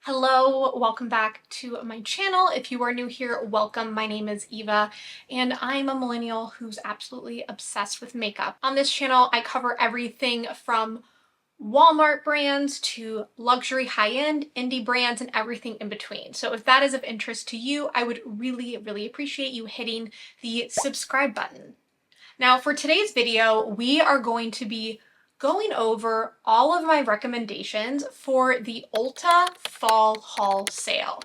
Hello, welcome back to my channel. If you are new here, welcome. My name is Eva and I'm a millennial who's absolutely obsessed with makeup. On this channel, I cover everything from Walmart brands to luxury high-end indie brands and everything in between. So if that is of interest to you, I would really appreciate you hitting the subscribe button. Now for today's video, we are going to be going over all of my recommendations for the Ulta Fall Haul Sale.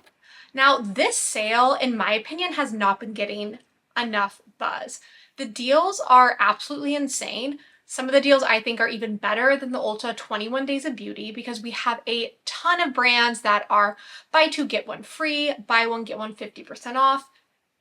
Now this sale, in my opinion, has not been getting enough buzz. The deals are absolutely insane. Some of the deals I think are even better than the Ulta 21 Days of Beauty because we have a ton of brands that are buy two, get one free, buy one, get one 50% off,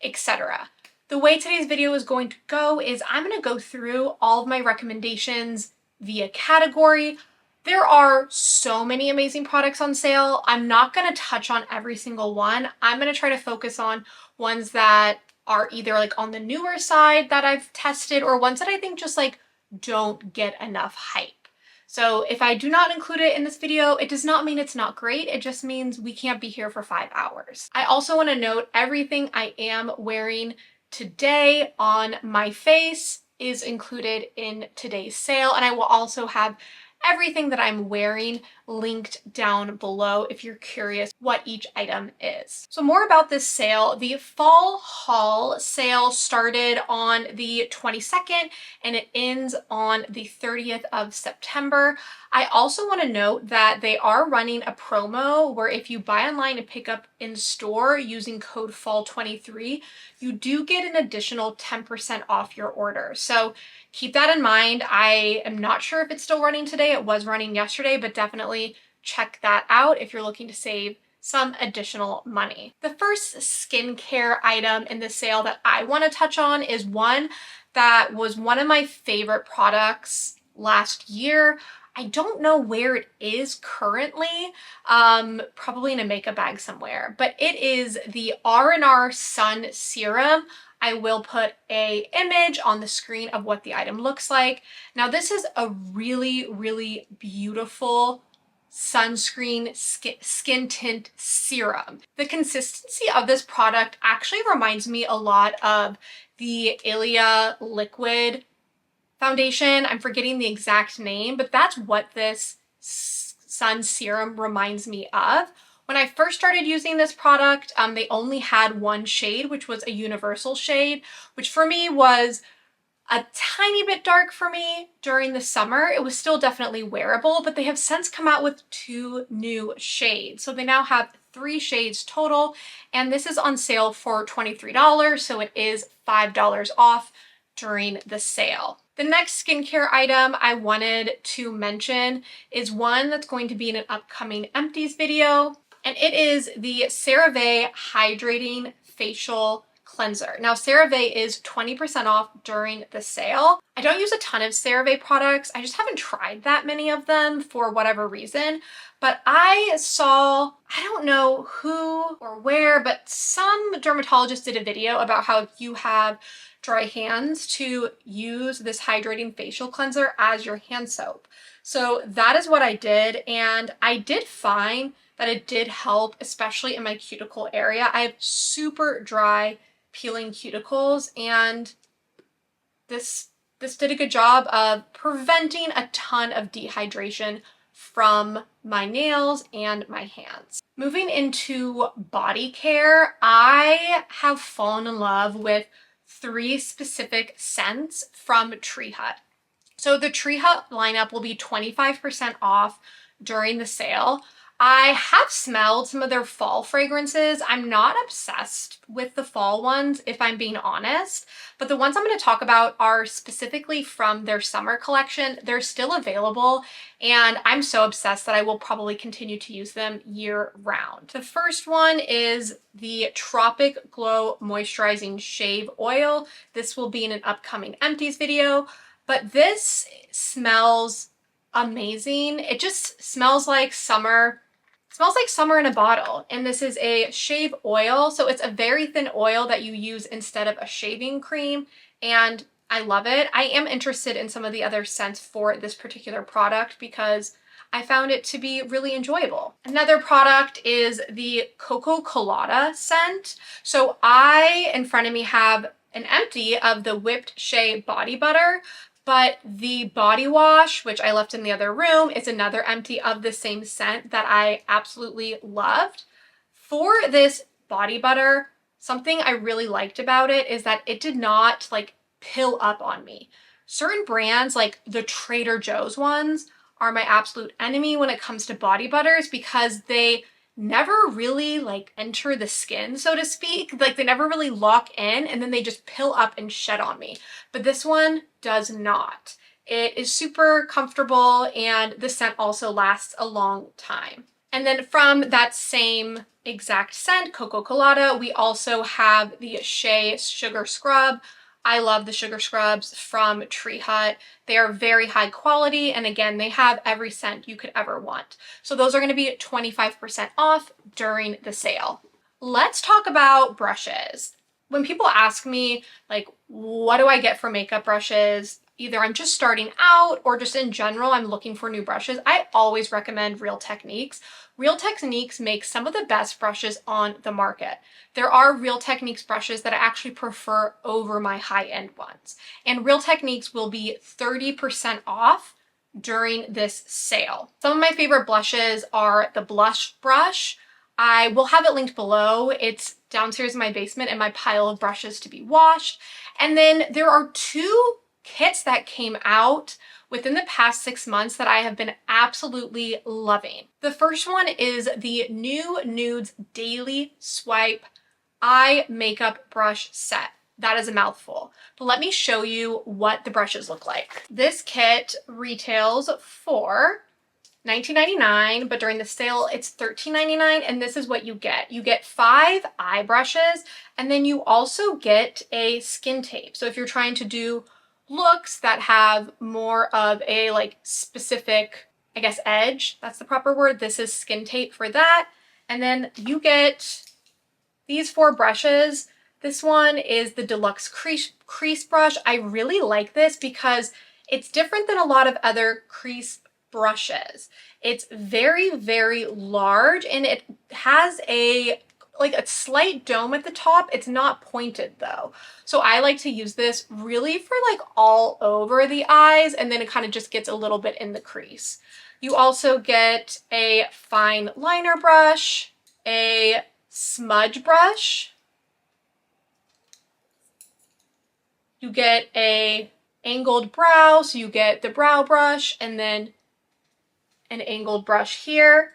etc. The way today's video is going to go is I'm going to go through all of my recommendations via category. There are so many amazing products on sale. I'm not going to touch on every single one. I'm going to try to focus on ones that are either like on the newer side that I've tested or ones that I think just like don't get enough hype. So if I do not include it in this video, it does not mean it's not great. It just means we can't be here for 5 hours. I also want to note everything I am wearing today on my face is included in today's sale, and I will also have everything that I'm wearing linked down below if you're curious what each item is. So more about this sale. The fall haul sale started on the 22nd and it ends on the 30th of September. I also want to note that they are running a promo where if you buy online and pick up in store using code FALL23, you do get an additional 10% off your order. So keep that in mind. I am not sure if it's still running today. It was running yesterday, but definitely check that out if you're looking to save some additional money. The first skincare item in the sale that I want to touch on is one that was one of my favorite products last year. I don't know where it is currently, probably in a makeup bag somewhere, but it is the R&R Sun Serum. I will put an image on the screen of what the item looks like. Now this is a really beautiful sunscreen skin tint serum. The consistency of this product actually reminds me a lot of the Ilia liquid foundation. I'm forgetting the exact name, but that's what this sun serum reminds me of. When I first started using this product, they only had one shade, which was a universal shade, which for me was a tiny bit dark for me during the summer. It was still definitely wearable, but they have since come out with 2 new shades. So they now have 3 shades total, and this is on sale for $23, so it is $5 off during the sale. The next skincare item I wanted to mention is one that's going to be in an upcoming empties video, and it is the Cerave Hydrating Facial Cleanser. Now Cerave is 20% off during the sale. I don't use a ton of Cerave products. I just haven't tried that many of them for whatever reason, but I saw, I don't know who or where, but some dermatologist did a video about how if you have dry hands to use this hydrating facial cleanser as your hand soap. So that is what I did, and I did find that it did help, especially in my cuticle area. I have super dry peeling cuticles, and this did a good job of preventing a ton of dehydration from my nails and my hands. Moving into body care, I have fallen in love with 3 specific scents from Tree Hut. So the Tree Hut lineup will be 25% off during the sale. I have smelled some of their fall fragrances. I'm not obsessed with the fall ones, if I'm being honest, but the ones I'm going to talk about are specifically from their summer collection. They're still available, and I'm so obsessed that I will probably continue to use them year round. The first one is the Tropic Glow Moisturizing Shave Oil. This will be in an upcoming empties video, but this smells amazing. It just smells like summer. Smells like summer in a bottle, and this is a shave oil, so it's a very thin oil that you use instead of a shaving cream, and I love it. I am interested in some of the other scents for this particular product because I found it to be really enjoyable. Another product is the Coco Colada scent. So I, in front of me, have an empty of the whipped Shea body butter, but the body wash, which I left in the other room, is another empty of the same scent that I absolutely loved. For this body butter, something I really liked about it is that it did not like pill up on me. Certain brands, like the Trader Joe's ones, are my absolute enemy when it comes to body butters because they never really like enter the skin, so to speak. Like they never really lock in and then they just pill up and shed on me. But this one does not. It is super comfortable and the scent also lasts a long time. And then from that same exact scent, Coco Colada, we also have the Shea Sugar Scrub. I love the sugar scrubs from Tree Hut. They are very high quality, and again, they have every scent you could ever want. So those are going to be 25% off during the sale. Let's talk about brushes. When people ask me, like, what do I get for makeup brushes? Either I'm just starting out or just in general, I'm looking for new brushes. I always recommend Real Techniques. Real Techniques makes some of the best brushes on the market. There are Real Techniques brushes that I actually prefer over my high-end ones. And Real Techniques will be 30% off during this sale. Some of my favorite blushes are the Blush brush. I will have it linked below. It's downstairs in my basement in my pile of brushes to be washed. And then there are two kits that came out within the past 6 months that I have been absolutely loving. The first one is the new Nudes Daily Swipe Eye Makeup Brush Set. That is a mouthful, but let me show you what the brushes look like. This kit retails for $19.99, but during the sale it's $13.99, and this is what you get. You get 5 eye brushes, and then you also get a skin tape. So if you're trying to do looks that have more of a like specific, I guess, edge, that's the proper word, this is skin tape for that. And then you get these 4 brushes. This one is the Deluxe Crease Brush. I really like this because it's different than a lot of other crease brushes. It's very, very large and it has a slight dome at the top. It's not pointed though. So I like to use this really for like all over the eyes, and then it kind of just gets a little bit in the crease. You also get a fine liner brush, a smudge brush. You get a angled brow, so you get the brow brush and then an angled brush here.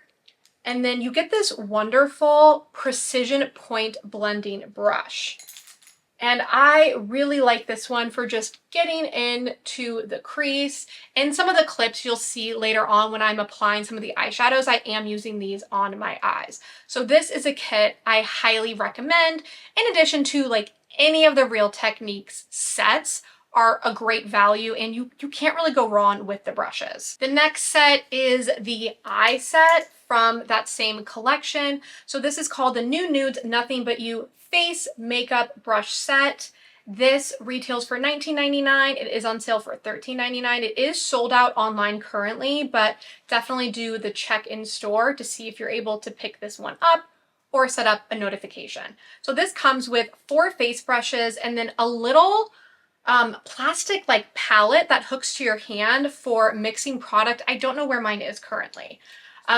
And then you get this wonderful precision point blending brush. And I really like this one for just getting into the crease. In some of the clips you'll see later on when I'm applying some of the eyeshadows, I am using these on my eyes. So this is a kit I highly recommend. In addition to like any of the Real Techniques sets are a great value, and you can't really go wrong with the brushes. The next set is the eye set from that same collection. So this is called the New Nudes Nothing But You Face Makeup Brush Set. This retails for $19.99. It is on sale for $13.99. It is sold out online currently, but definitely do the check in store to see if you're able to pick this one up or set up a notification. So this comes with 4 face brushes and then a little plastic like palette that hooks to your hand for mixing product. I don't know where mine is currently.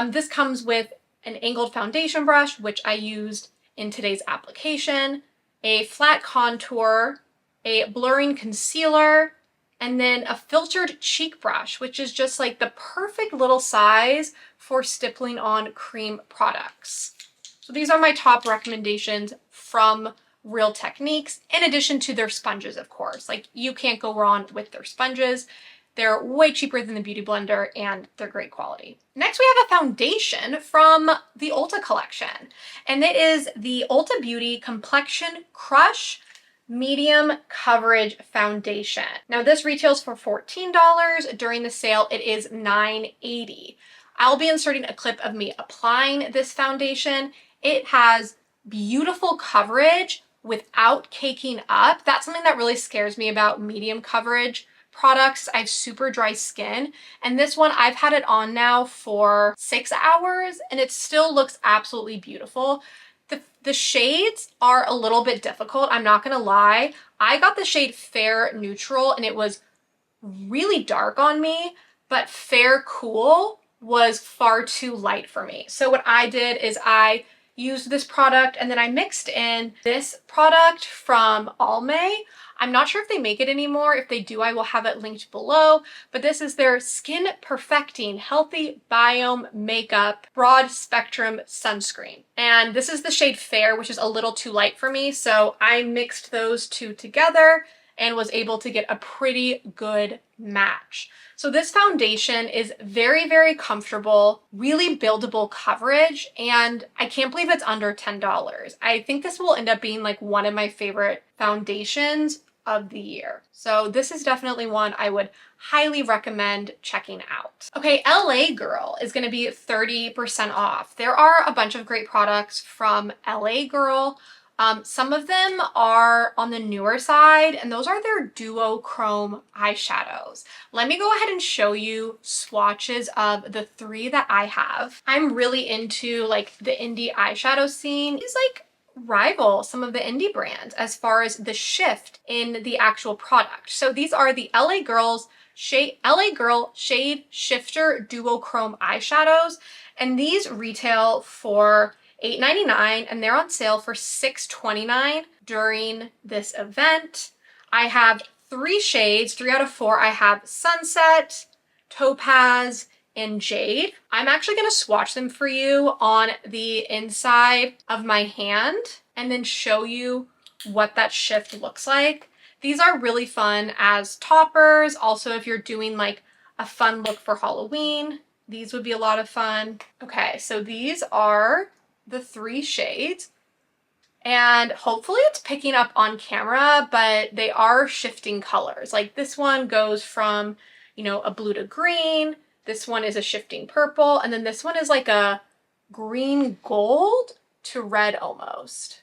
This comes with an angled foundation brush, which I used in today's application, a flat contour, a blurring concealer, and then a filtered cheek brush, which is just like the perfect little size for stippling on cream products. So these are my top recommendations from Real Techniques, in addition to their sponges, of course. Like, you can't go wrong with their sponges. They're way cheaper than the Beauty Blender and they're great quality. Next, we have a foundation from the Ulta collection, and it is the Ulta Beauty Complexion Crush Medium Coverage Foundation. Now, this retails for $14. During the sale, it is $9.80. I'll be inserting a clip of me applying this foundation. It has beautiful coverage without caking up. That's something that really scares me about medium coverage products. I have super dry skin, and this one I've had it on now for 6 hours and it still looks absolutely beautiful. The shades are a little bit difficult, I'm not gonna lie. I got the shade Fair Neutral and it was really dark on me, but Fair Cool was far too light for me. So what I did is I used this product and then I mixed in this product from Almay. I'm not sure if they make it anymore. If they do, I will have it linked below, but this is their Skin Perfecting Healthy Biome Makeup Broad Spectrum Sunscreen. And this is the shade Fair, which is a little too light for me. So I mixed those two together and was able to get a pretty good match. So this foundation is very, very comfortable, really buildable coverage, and I can't believe it's under $10. I think this will end up being like one of my favorite foundations of the year. So this is definitely one I would highly recommend checking out. Okay, LA Girl is gonna be 30% off. There are a bunch of great products from LA Girl. Some of them are on the newer side, and those are their duochrome eyeshadows. Let me go ahead and show you swatches of the 3 that I have. I'm really into like the indie eyeshadow scene. These like rival some of the indie brands as far as the shift in the actual product. So these are the LA Girl Shade Shifter Duochrome eyeshadows, and these retail for $8.99 and they're on sale for $6.29 during this event. I have 3 shades, 3 out of 4. I have Sunset, Topaz, and Jade. I'm actually going to swatch them for you on the inside of my hand and then show you what that shift looks like. These are really fun as toppers. Also, if you're doing like a fun look for Halloween, these would be a lot of fun. Okay, so these are the 3 shades, and hopefully it's picking up on camera, but they are shifting colors. Like this one goes from, you know, a blue to green, this one is a shifting purple, and then this one is like a green gold to red almost.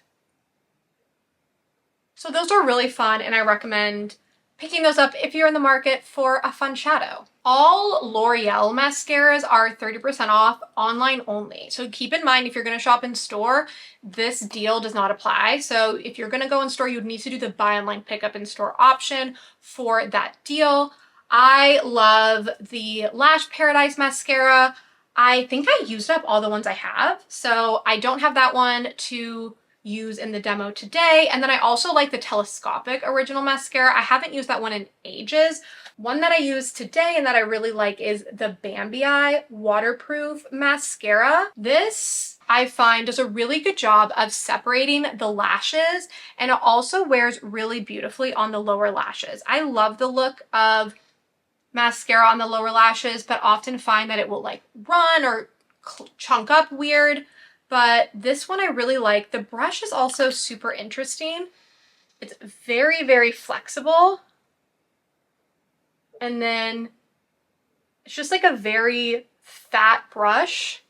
So those are really fun, and I recommend picking those up if you're in the market for a fun shadow. All L'Oreal mascaras are 30% off online only. So keep in mind, if you're going to shop in store, this deal does not apply. So if you're going to go in store, you would need to do the buy online pickup in store option for that deal. I love the Lash Paradise mascara. I think I used up all the ones I have, so I don't have that one to use in the demo today. And then I also like the Telescopic Original Mascara. I haven't used that one in ages. One that I use today and that I really like is the Bambi Waterproof Mascara. This, I find, does a really good job of separating the lashes, and it also wears really beautifully on the lower lashes. I love the look of mascara on the lower lashes, but often find that it will like run or chunk up weird. But this one I really like. The brush is also super interesting. It's very, very flexible. And then it's just like a very fat brush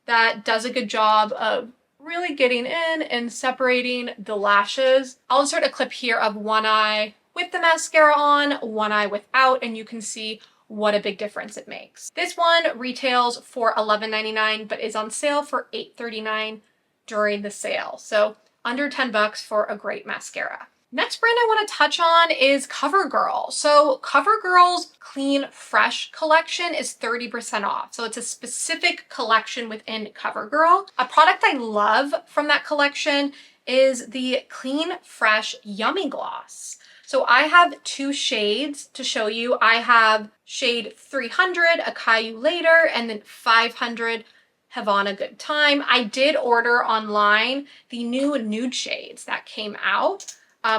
that does a good job of really getting in and separating the lashes. I'll insert a clip here of one eye with the mascara on, one eye without, and you can see what a big difference it makes. This one retails for $11.99 but is on sale for $8.39 during the sale. So under 10 bucks for a great mascara. Next brand I want to touch on is Covergirl. So Covergirl's Clean Fresh collection is 30% off. So it's a specific collection within Covergirl. A product I love from that collection is the Clean Fresh Yummy Gloss. So I have 2 shades to show you. I have shade 300, A Caillou Later, and then 500, Havana Good Time. I did order online the new nude shades that came out.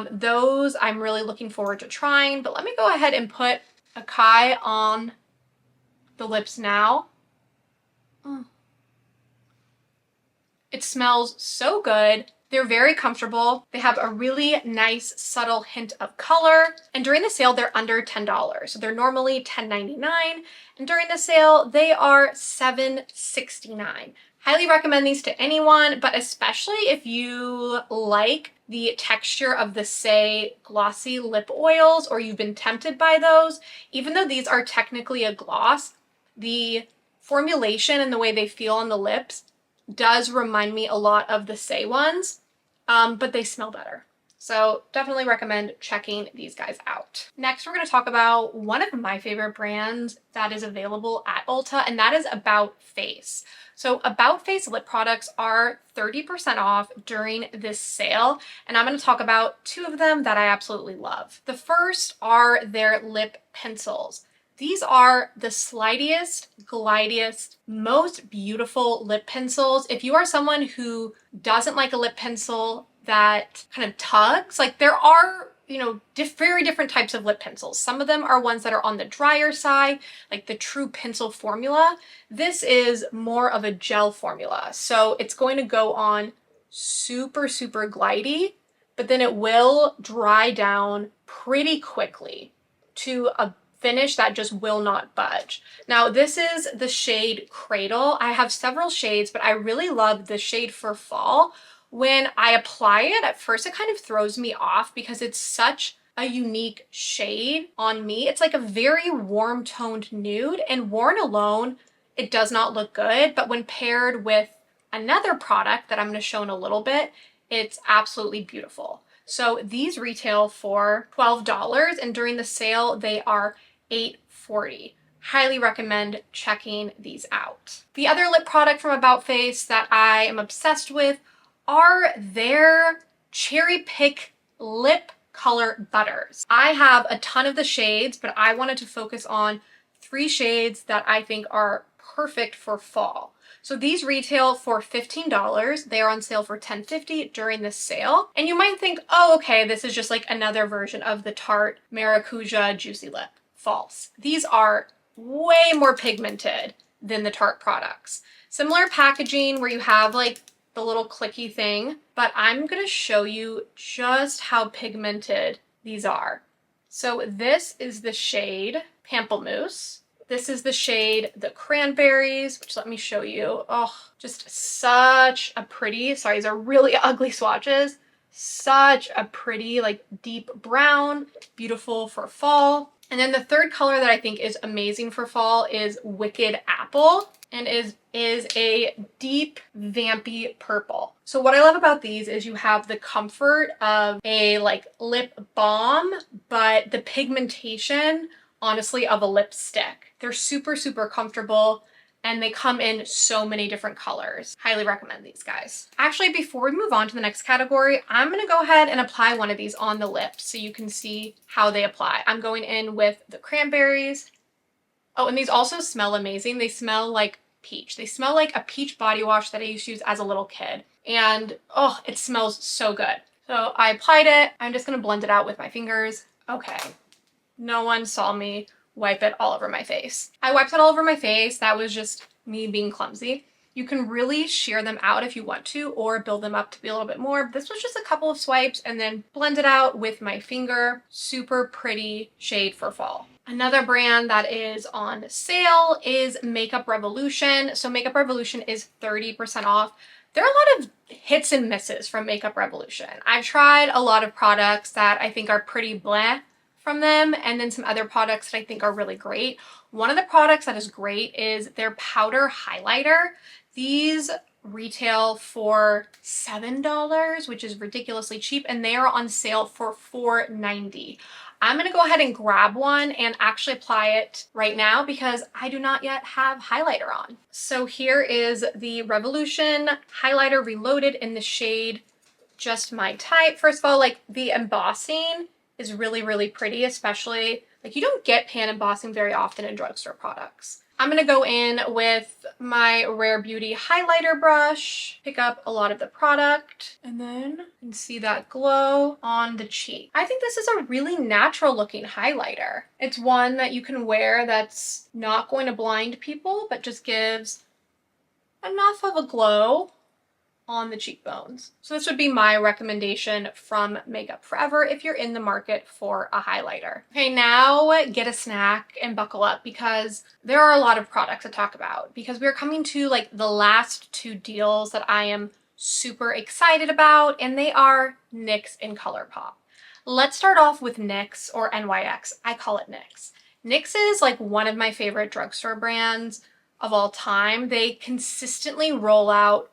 Those I'm really looking forward to trying, but let me go ahead and put Acai on the lips now. It smells so good. They're very comfortable. They have a really nice subtle hint of color. And during the sale, they're under $10. So they're normally $10.99. And during the sale, they are $7.69. Highly recommend these to anyone, but especially if you like the texture of the Shea glossy lip oils, or you've been tempted by those, even though these are technically a gloss, the formulation and the way they feel on the lips does remind me a lot of the Shea ones, but they smell better. So definitely recommend checking these guys out. Next, we're going to talk about one of my favorite brands that is available at Ulta, and that is About Face. So About Face lip products are 30% off during this sale, and I'm going to talk about two of them that I absolutely love. The first are their lip pencils. These are the slidiest, glidiest, most beautiful lip pencils. If you are someone who doesn't like a lip pencil that kind of tugs, like there are, you know, very different types of lip pencils. Some of them are ones that are on the drier side, like the True Pencil formula. This is more of a gel formula. So it's going to go on super, super glidey, but then it will dry down pretty quickly to a finish that just will not budge. Now, this is the shade Cradle. I have several shades, but I really love the shade for fall. When I apply it, at first it kind of throws me off because it's such a unique shade on me. It's like a very warm toned nude, and worn alone, it does not look good. But when paired with another product that I'm going to show in a little bit, it's absolutely beautiful. So these retail for $12, and during the sale, they are $8.40. Highly recommend checking these out. The other lip product from About Face that I am obsessed with are their Cherry Pick lip color butters. I have a ton of the shades, but I wanted to focus on 3 shades that I think are perfect for fall. So these retail for $15. They are on sale for $10.50 during this sale. And you might think, oh, okay, this is just like another version of the Tarte Maracuja Juicy Lip. False. These are way more pigmented than the Tarte products. Similar packaging where you have like the little clicky thing, but I'm gonna show you just how pigmented these are. So this is the shade Pamplemousse. This is the shade the Cranberries, which let me show you. Oh, just such a pretty, sorry, these are really ugly swatches. Such a pretty, like deep brown, beautiful for fall. And then the third color that I think is amazing for fall is Wicked Apple, and is a deep vampy purple. So what I love about these is you have the comfort of a like lip balm, but the pigmentation, honestly, of a lipstick. They're super, super comfortable, and they come in so many different colors. Highly recommend these guys. Actually, before we move on to the next category, I'm gonna go ahead and apply one of these on the lips so you can see how they apply. I'm going in with the Cranberries. Oh, and these also smell amazing. They smell like peach. They smell like a peach body wash that I used to use as a little kid. And oh, it smells so good. So I applied it. I'm just gonna blend it out with my fingers. Okay, no one saw me wipe it all over my face. I wiped it all over my face. That was just me being clumsy. You can really shear them out if you want to, or build them up to be a little bit more. This was just a couple of swipes and then blend it out with my finger. Super pretty shade for fall. Another brand that is on sale is Makeup Revolution. So Makeup Revolution is 30% off. There are a lot of hits and misses from Makeup Revolution. I've tried a lot of products that I think are pretty bleh from them, and then some other products that I think are really great. One of the products that is great is their powder highlighter. These retail for $7, which is ridiculously cheap, and they are on sale for $4.90. I'm gonna go ahead and grab one and actually apply it right now because I do not yet have highlighter on. So here is the Revolution highlighter reloaded in the shade Just My Type. First of all, like the embossing is really, really pretty, especially like you don't get pan embossing very often in drugstore products. I'm gonna go in with my Rare Beauty highlighter brush, pick up a lot of the product, and then you can see that glow on the cheek. I think this is a really natural looking highlighter. It's one that you can wear that's not going to blind people, but just gives enough of a glow on the cheekbones. So this would be my recommendation from Makeup Forever if you're in the market for a highlighter. Okay, now get a snack and buckle up because there are a lot of products to talk about, because we're coming to like the last 2 deals that I am super excited about, and they are NYX in ColourPop. Let's start off with NYX, or NYX. I call it NYX. NYX is like one of my favorite drugstore brands of all time. They consistently roll out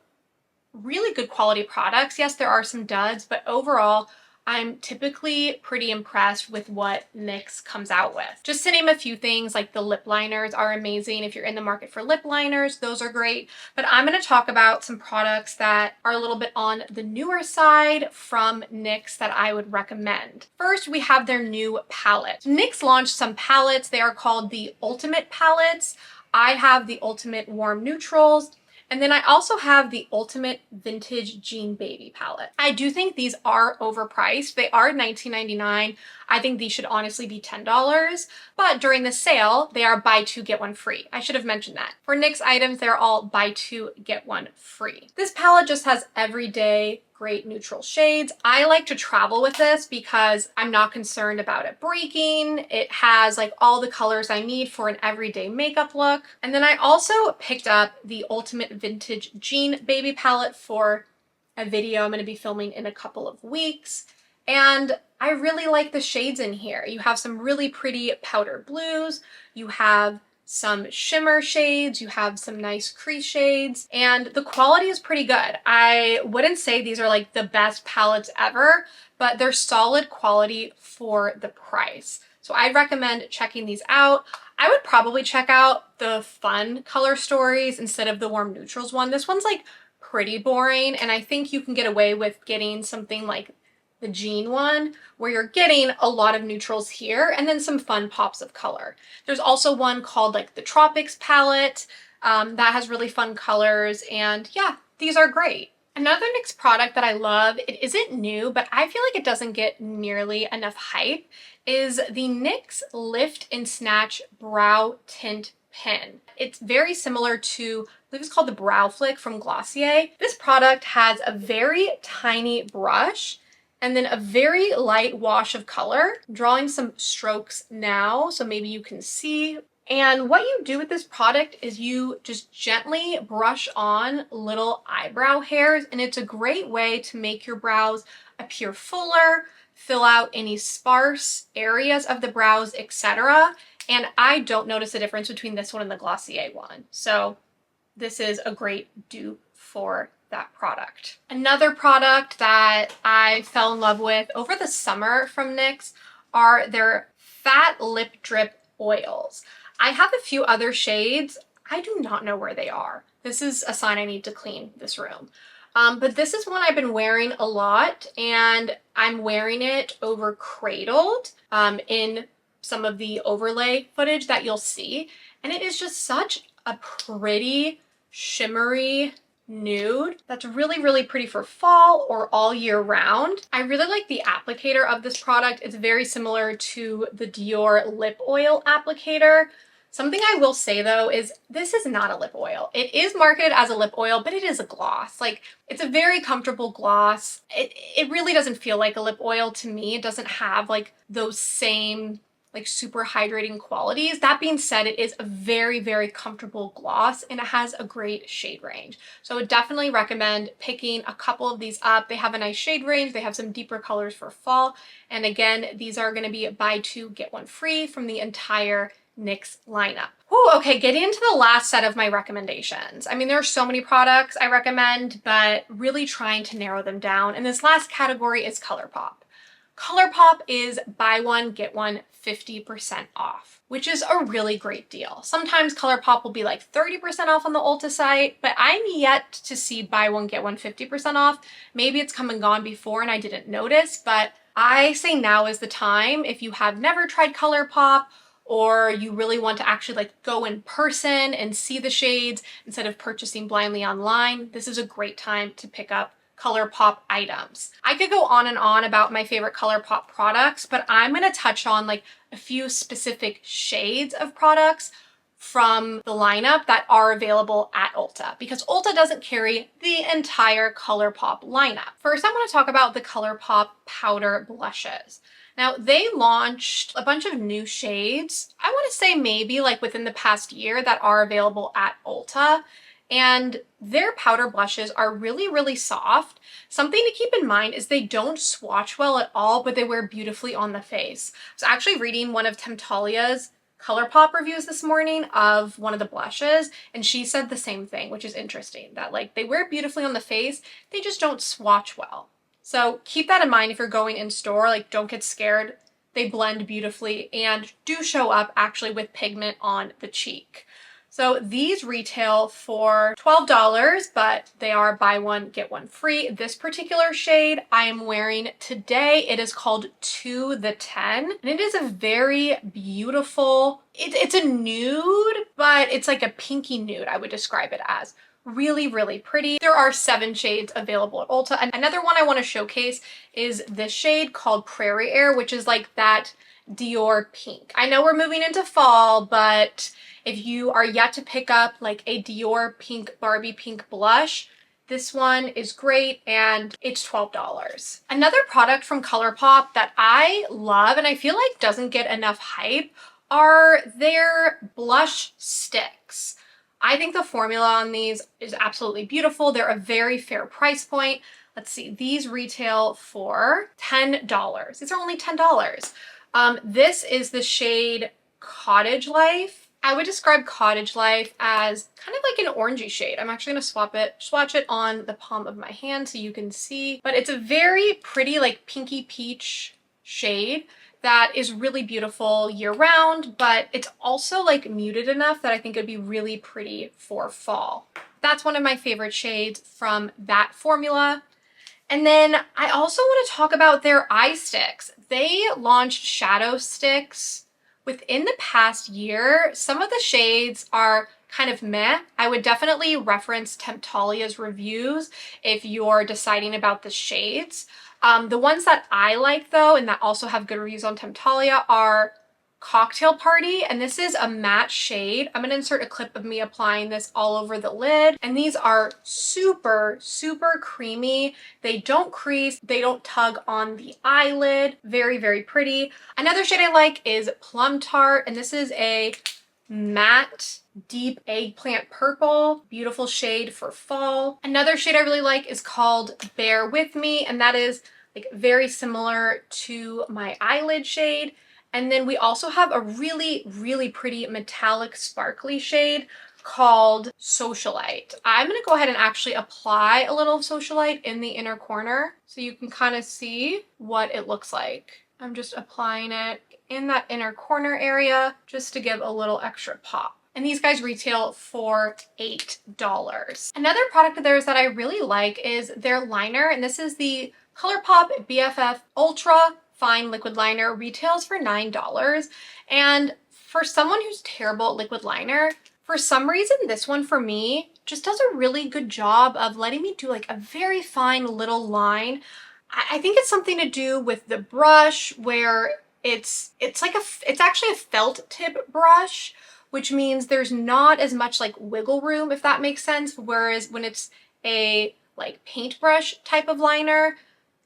really good quality products. Yes, there are some duds, but overall, I'm typically pretty impressed with what NYX comes out with. Just to name a few things, like the lip liners are amazing. If you're in the market for lip liners, those are great. But I'm going to talk about some products that are a little bit on the newer side from NYX that I would recommend. First, we have their new palette. NYX launched some palettes. They are called the Ultimate palettes. I have the Ultimate Warm Neutrals. And then I also have the Ultimate Vintage Jean Baby palette. I do think these are overpriced. They are $19.99. I think these should honestly be $10, but during the sale, they are buy two, get one free. I should have mentioned that. For NYX items, they're all buy two, get one free. This palette just has everyday great neutral shades. I like to travel with this because I'm not concerned about it breaking. It has like all the colors I need for an everyday makeup look. And then I also picked up the Ultimate Vintage Jean Baby palette for a video I'm going to be filming in a couple of weeks. And I really like the shades in here. You have some really pretty powder blues. You have some shimmer shades, you have some nice crease shades, and the quality is pretty good. I wouldn't say these are like the best palettes ever, but they're solid quality for the price. So I'd recommend checking these out. I would probably check out the Fun Color Stories instead of the Warm Neutrals one. This one's like pretty boring, and I think you can get away with getting something like the Jean one, where you're getting a lot of neutrals here and then some fun pops of color. There's also one called like the Tropics palette that has really fun colors, and yeah, these are great. Another NYX product that I love, it isn't new, but I feel like it doesn't get nearly enough hype, is the NYX Lift and Snatch Brow Tint Pen. It's very similar to, I believe it's called the Brow Flick from Glossier. This product has a very tiny brush and then a very light wash of color. I'm drawing some strokes now, so maybe you can see. And what you do with this product is you just gently brush on little eyebrow hairs, and it's a great way to make your brows appear fuller, fill out any sparse areas of the brows, etc. And I don't notice a difference between this one and the Glossier one. So this is a great dupe for that product. Another product that I fell in love with over the summer from NYX are their Fat Lip Drip Oils. I have a few other shades. I do not know where they are. This is a sign I need to clean this room. But this is one I've been wearing a lot, and I'm wearing it over cradled in some of the overlay footage that you'll see. And it is just such a pretty, shimmery nude that's really, really pretty for fall or all year round. I really like the applicator of this product. It's very similar to the Dior lip oil applicator. Something I will say though is this is not a lip oil. It is marketed as a lip oil, but it is a gloss. Like, it's a very comfortable gloss. It really doesn't feel like a lip oil to me. It doesn't have like those same like super hydrating qualities. That being said, it is a very, very comfortable gloss, and it has a great shade range. So I would definitely recommend picking a couple of these up. They have a nice shade range. They have some deeper colors for fall. And again, these are going to be buy two, get one free from the entire NYX lineup. Ooh, okay, getting into the last set of my recommendations. I mean, there are so many products I recommend, but really trying to narrow them down. And this last category is ColourPop. ColourPop is buy one, get one 50% off, which is a really great deal. Sometimes ColourPop will be like 30% off on the Ulta site, but I'm yet to see buy one, get one 50% off. Maybe it's come and gone before and I didn't notice, but I say now is the time. If you have never tried ColourPop, or you really want to actually like go in person and see the shades instead of purchasing blindly online, this is a great time to pick up ColourPop items. I could go on and on about my favorite ColourPop products, but I'm going to touch on like a few specific shades of products from the lineup that are available at Ulta, because Ulta doesn't carry the entire ColourPop lineup. First, I want to talk about the ColourPop powder blushes. Now, they launched a bunch of new shades, I want to say maybe like within the past year, that are available at Ulta. and their powder blushes are really, really soft. Something to keep in mind is they don't swatch well at all, but they wear beautifully on the face. I was actually reading one of Temptalia's ColourPop reviews this morning of one of the blushes, and she said the same thing, which is interesting, that like they wear beautifully on the face, they just don't swatch well. So keep that in mind if you're going in store, like don't get scared. They blend beautifully and do show up actually with pigment on the cheek. So these retail for $12, but they are buy one, get one free. This particular shade I am wearing today, it is called To the 10, and it is a very beautiful, it's a nude, but it's like a pinky nude, I would describe it as. Really, really pretty. There are 7 shades available at Ulta. And another one I want to showcase is this shade called Prairie Air, which is like that Dior pink. I know we're moving into fall, but if you are yet to pick up like a Dior pink Barbie pink blush, this one is great and it's $12. Another product from ColourPop that I love and I feel like doesn't get enough hype are their blush sticks. I think the formula on these is absolutely beautiful. They're a very fair price point. Let's see, these retail for $10. These are only $10. This is the shade Cottage Life. I would describe Cottage Life as kind of like an orangey shade. I'm actually gonna swatch it on the palm of my hand so you can see. But it's a very pretty like pinky peach shade that is really beautiful year round, but it's also like muted enough that I think it'd be really pretty for fall. That's one of my favorite shades from that formula. And then I also want to talk about their eye sticks. They launched shadow sticks within the past year. Some of the shades are kind of meh. I would definitely reference Temptalia's reviews if you're deciding about the shades. The ones that I like though, and that also have good reviews on Temptalia, are Cocktail Party, and this is a matte shade. I'm gonna insert a clip of me applying this all over the lid, and these are super, super creamy. They don't crease, they don't tug on the eyelid. Very, very pretty. Another shade I like is Plum Tart, and this is a matte deep eggplant purple, beautiful shade for fall. Another shade I really like is called Bear With Me, and that is like very similar to my eyelid shade. And then we also have a really, really pretty metallic sparkly shade called Socialite. I'm gonna go ahead and actually apply a little Socialite in the inner corner so you can kind of see what it looks like. I'm just applying it in that inner corner area just to give a little extra pop. And these guys retail for $8. Another product of theirs that I really like is their liner, and this is the ColourPop BFF Ultra Fine Liquid Liner. Retails for $9. And for someone who's terrible at liquid liner, for some reason this one for me just does a really good job of letting me do like a very fine little line. I think it's something to do with the brush where it's actually a felt tip brush, which means there's not as much like wiggle room, if that makes sense. Whereas when it's a like paintbrush type of liner,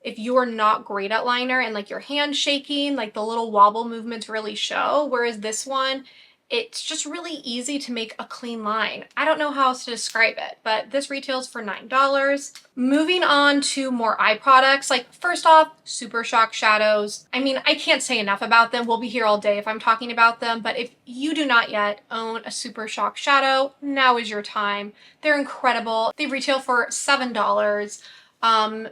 if you're not great at liner and like your hand shaking, like the little wobble movements really show. Whereas this one, it's just really easy to make a clean line. I don't know how else to describe it, but this retails for $9. Moving on to more eye products, like first off, Super Shock shadows. I mean, I can't say enough about them. We'll be here all day if I'm talking about them, but if you do not yet own a Super Shock shadow, now is your time. They're incredible. They retail for $7.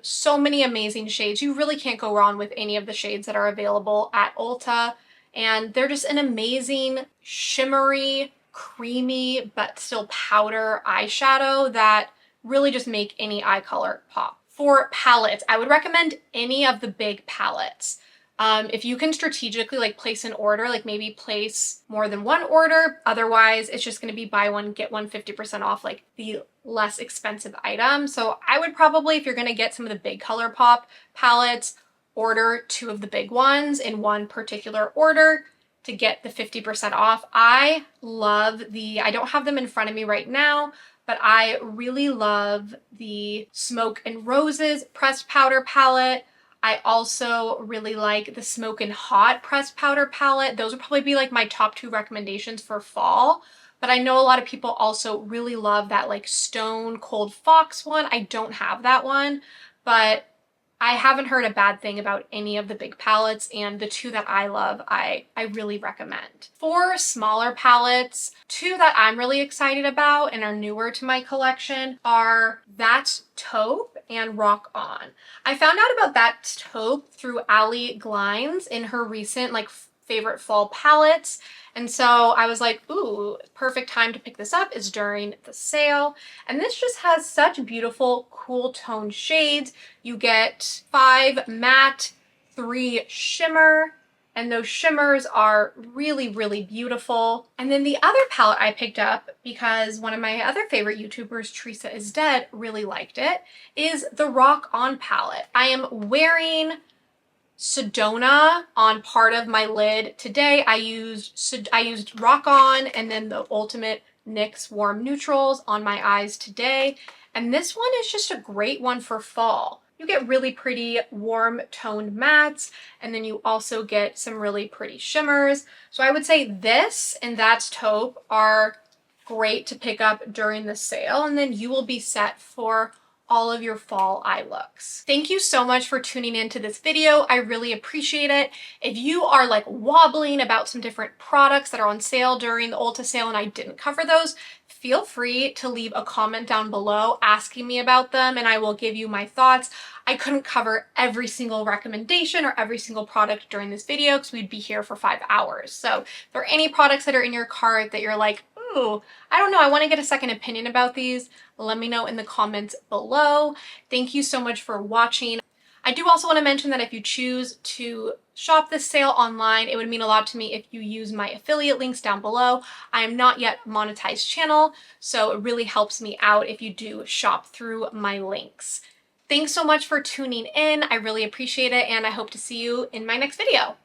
So many amazing shades. You really can't go wrong with any of the shades that are available at Ulta. And they're just an amazing, shimmery, creamy, but still powder eyeshadow that really just make any eye color pop. For palettes, I would recommend any of the big palettes. If you can strategically like place an order, like maybe place more than one order, otherwise it's just gonna be buy one, get one 50% off, like the less expensive item. So I would probably, if you're gonna get some of the big ColourPop palettes, order 2 of the big ones in one particular order to get the 50% off. I love I don't have them in front of me right now, but I really love the Smoke and Roses pressed powder palette. I also really like the Smoke and Hot pressed powder palette. Those would probably be like my top 2 recommendations for fall. but I know a lot of people also really love that like Stone Cold Fox one. I don't have that one, but I haven't heard a bad thing about any of the big palettes, and the two that I love, I really recommend. For smaller palettes, two that I'm really excited about and are newer to my collection are That's Taupe and Rock On. I found out about That Taupe through Ali Glines in her recent like favorite fall palettes. And so I was like, ooh, perfect time to pick this up is during the sale. And this just has such beautiful, cool toned shades. You get 5 matte, 3 shimmer, and those shimmers are really, really beautiful. And then the other palette I picked up, because one of my other favorite YouTubers, Teresa Is Dead, really liked it, is the Rock On palette. I am wearing Sedona on part of my lid today. I used Rock On and then the Ultimate NYX Warm Neutrals on my eyes today. And this one is just a great one for fall. You get really pretty warm toned mattes, and then you also get some really pretty shimmers. So I would say this and That's Taupe are great to pick up during the sale, and then you will be set for all of your fall eye looks. Thank you so much for tuning into this video. I really appreciate it. If you are like wobbling about some different products that are on sale during the Ulta sale and I didn't cover those, feel free to leave a comment down below asking me about them and I will give you my thoughts. I couldn't cover every single recommendation or every single product during this video because we'd be here for 5 hours. So if there are any products that are in your cart that you're like, ooh, I don't know, I want to get a second opinion about these, let me know in the comments below. Thank you so much for watching. I do also want to mention that if you choose to shop this sale online, it would mean a lot to me if you use my affiliate links down below. I am not yet monetized channel, so it really helps me out if you do shop through my links. Thanks so much for tuning in. I really appreciate it, and I hope to see you in my next video.